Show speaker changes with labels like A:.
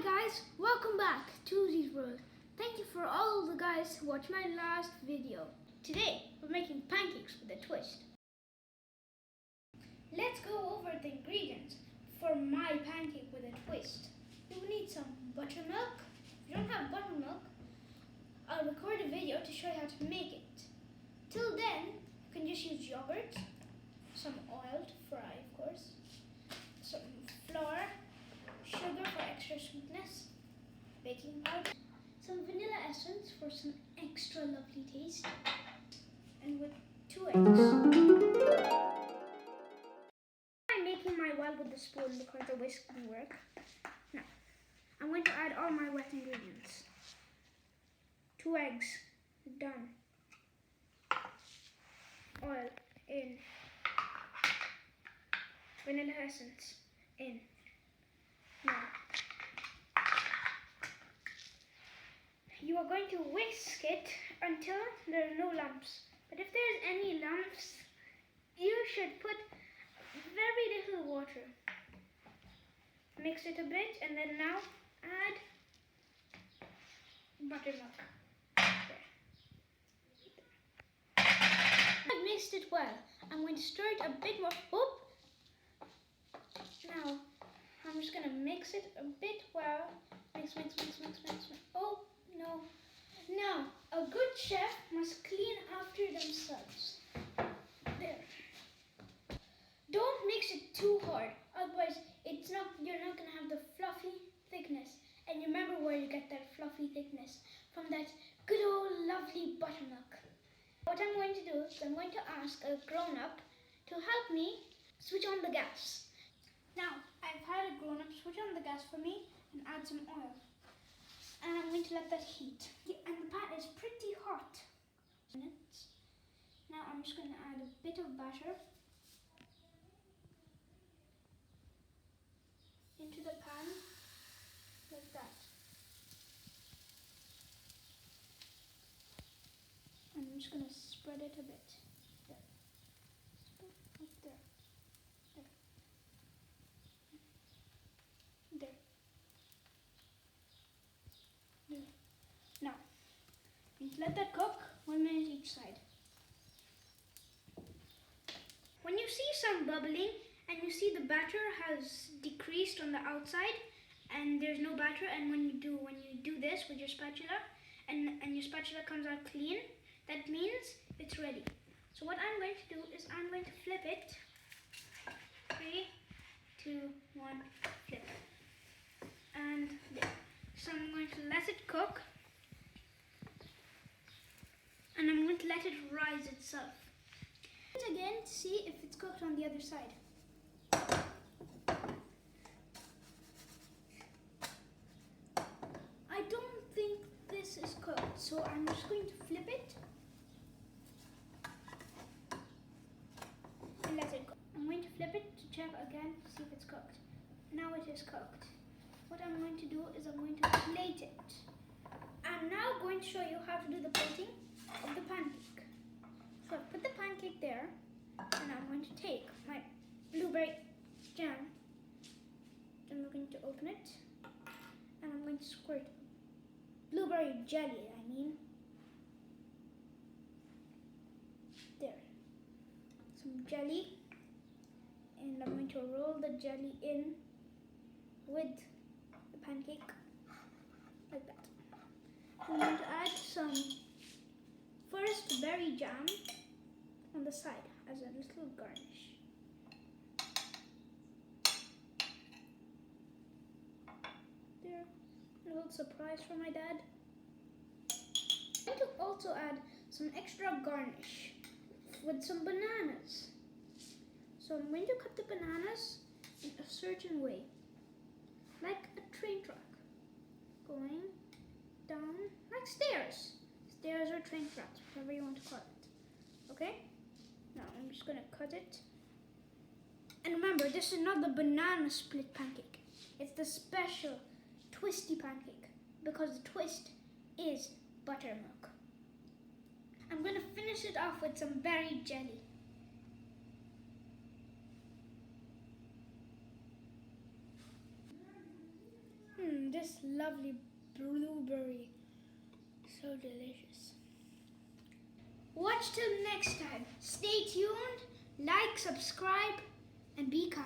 A: Hi guys, welcome back to Z's World. Thank you for all the guys who watched my last video. Today we're making pancakes with a twist. Let's go over the ingredients for my pancake with a twist. You will need some buttermilk. If you don't have buttermilk, I'll record a video to show you how to make it. Till then, you can just use yogurt, some oil to fry of course, some flour, sugar for extra sweetness, baking powder, some vanilla essence for some extra lovely taste, and with 2 eggs. I'm making my well with the spoon because the whisk didn't work. Now, I'm going to add all my wet ingredients. 2 eggs, done. Oil, in. Vanilla essence, in. Now, you are going to whisk it until there are no lumps. But if there's any lumps, you should put very little water. Mix it a bit and then now add buttermilk. I've mixed it well. I'm going to stir it a bit more. Oop! Now, I'm just going to mix it a bit well. Mix. Oh, no. Now, a good chef must clean after themselves. There. Don't mix it too hard, otherwise you're not going to have the fluffy thickness. And you remember where you get that fluffy thickness? From that good old lovely buttermilk. What I'm going to do is I'm going to ask a grown-up to help me switch on the gas. Now, I've had a grown-up switch on the gas for me and add some oil. And I'm going to let that heat. And the pan is pretty hot. Now I'm just going to add a bit of batter into the pan, like that. And I'm just going to spread it a bit. There. Up there. There. Now, let that cook 1 minute each side. When you see some bubbling and you see the batter has decreased on the outside and there's no batter, and when you do this with your spatula and your spatula comes out clean, that means it's ready. So what I'm going to do is I'm going to flip it. 3, 2, 1, flip. And there. So I'm going to let it cook. And I'm going to let it rise itself. Again to see if it's cooked on the other side. I don't think this is cooked, so I'm just going to flip it and let it cook. I'm going to flip it to check again to see if it's cooked. Now it is cooked. What I'm going to do is I'm going to plate it. I'm now going to show you how to do the plating of the pancake. So I've put the pancake there, and I'm going to take my blueberry jam, and I'm going to open it, and I'm going to squirt blueberry jelly, there, some jelly, and I'm going to roll the jelly in with the pancake, like that. I'm going to add some first berry jam on the side as a little garnish. There, a little surprise for my dad. I'm going to also add some extra garnish with some bananas. So I'm going to cut the bananas in a certain way, like a train track, going down like stairs. Stairs or train tracks, whatever you want to call it. Okay? Now I'm just going to cut it. And remember, this is not the banana split pancake. It's the special twisty pancake because the twist is buttermilk. I'm going to finish it off with some berry jelly. and this lovely blueberry. So delicious. Watch till next time. Stay tuned, like, subscribe, and be kind.